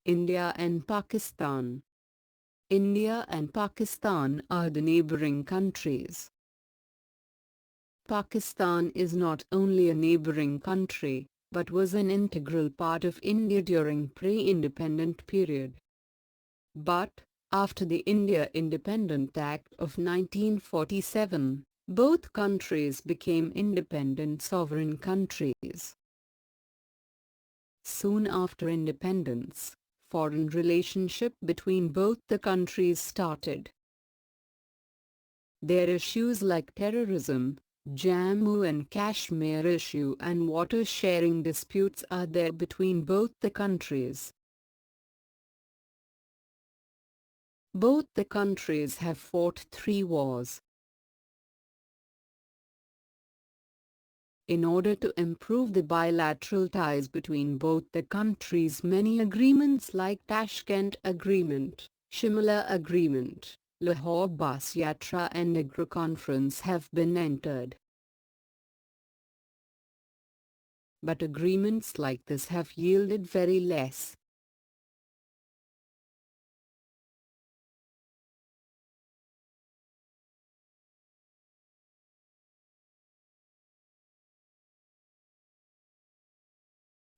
India and Pakistan. India and Pakistan are the neighboring countries. Pakistan is not only a neighboring country, but was an integral part of India during pre-independent period. But, after the India Independent Act of 1947, both countries became independent sovereign countries. Soon after independence, foreign relationship between both the countries started. Their issues like terrorism, Jammu and Kashmir issue and water sharing disputes are there between both the countries. Both the countries have fought 3 wars. In order to improve the bilateral ties between both the countries, many agreements like Tashkent Agreement, Shimla Agreement, Lahore Bus Yatra and Agra Conference have been entered. But agreements like this have yielded very less.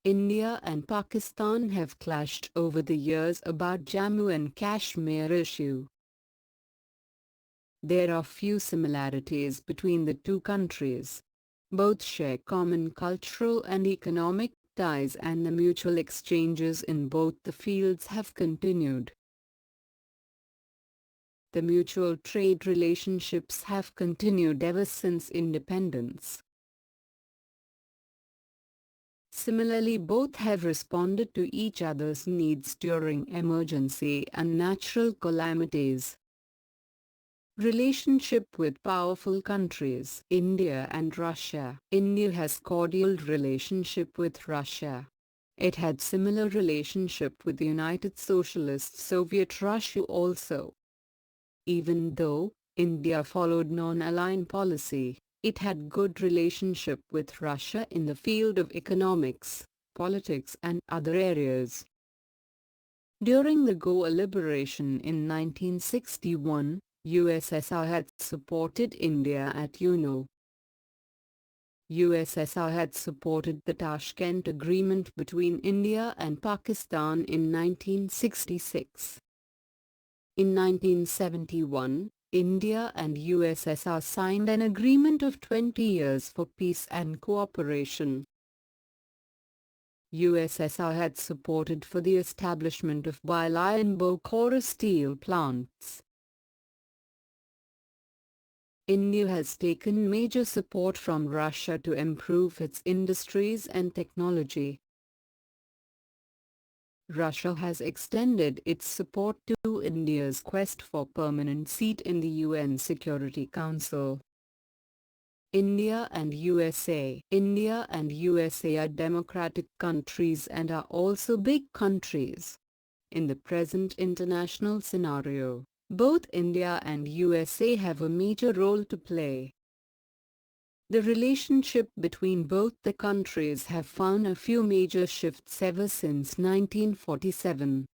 India and Pakistan have clashed over the years about Jammu and Kashmir issue. There are few similarities between the two countries. Both share common cultural and economic ties and the mutual exchanges in both the fields have continued. The mutual trade relationships have continued ever since independence. Similarly, both have responded to each other's needs during emergency and natural calamities. Relationship with powerful countries, India and Russia. India has cordial relationship with Russia. It had similar relationship with the United Socialist Soviet Russia also. Even though India followed non-aligned policy, it had good relationship with Russia in the field of economics, politics and other areas. During the Goa liberation in 1961, USSR had supported India at UNO. USSR had supported the Tashkent Agreement between India and Pakistan in 1966. In 1971, India and USSR signed an agreement of 20 years for peace and cooperation. USSR had supported for the establishment of Bhilai and Bokaro steel plants. India has taken major support from Russia to improve its industries and technology. Russia has extended its support to India's quest for permanent seat in the UN Security Council. India and USA are democratic countries and are also big countries. In the present international scenario, both India and USA have a major role to play. The relationship between both the countries have found a few major shifts ever since 1947.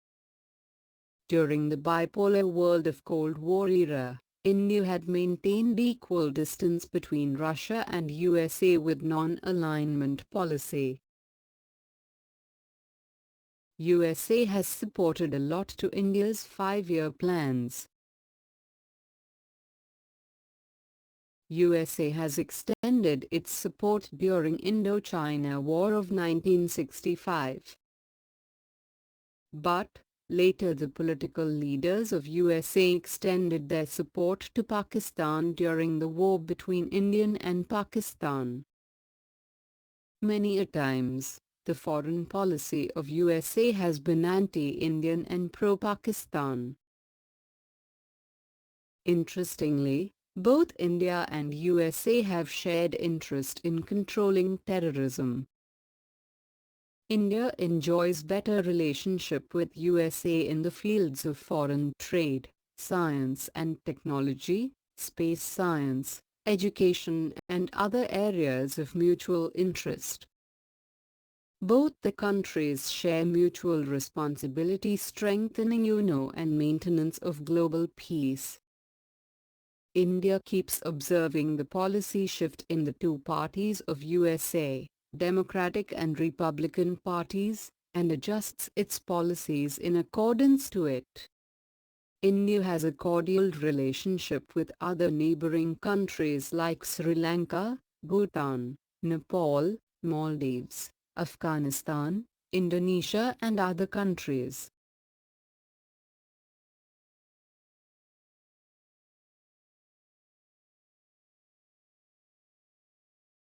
During the bipolar world of Cold War era, India had maintained equal distance between Russia and USA with non-alignment policy. USA has supported a lot to India's 5-year plans. USA has extended its support during Indochina War of 1965. But, later the political leaders of USA extended their support to Pakistan during the war between India and Pakistan. Many a times, the foreign policy of USA has been anti-Indian and pro-Pakistan. Interestingly, both India and USA have shared interest in controlling terrorism. India enjoys better relationship with USA in the fields of foreign trade, science and technology, space science, education and other areas of mutual interest. Both the countries share mutual responsibility strengthening UNO and maintenance of global peace. India keeps observing the policy shift in the two parties of USA, Democratic and Republican parties, and adjusts its policies in accordance to it. India has a cordial relationship with other neighboring countries like Sri Lanka, Bhutan, Nepal, Maldives, Afghanistan, Indonesia and other countries.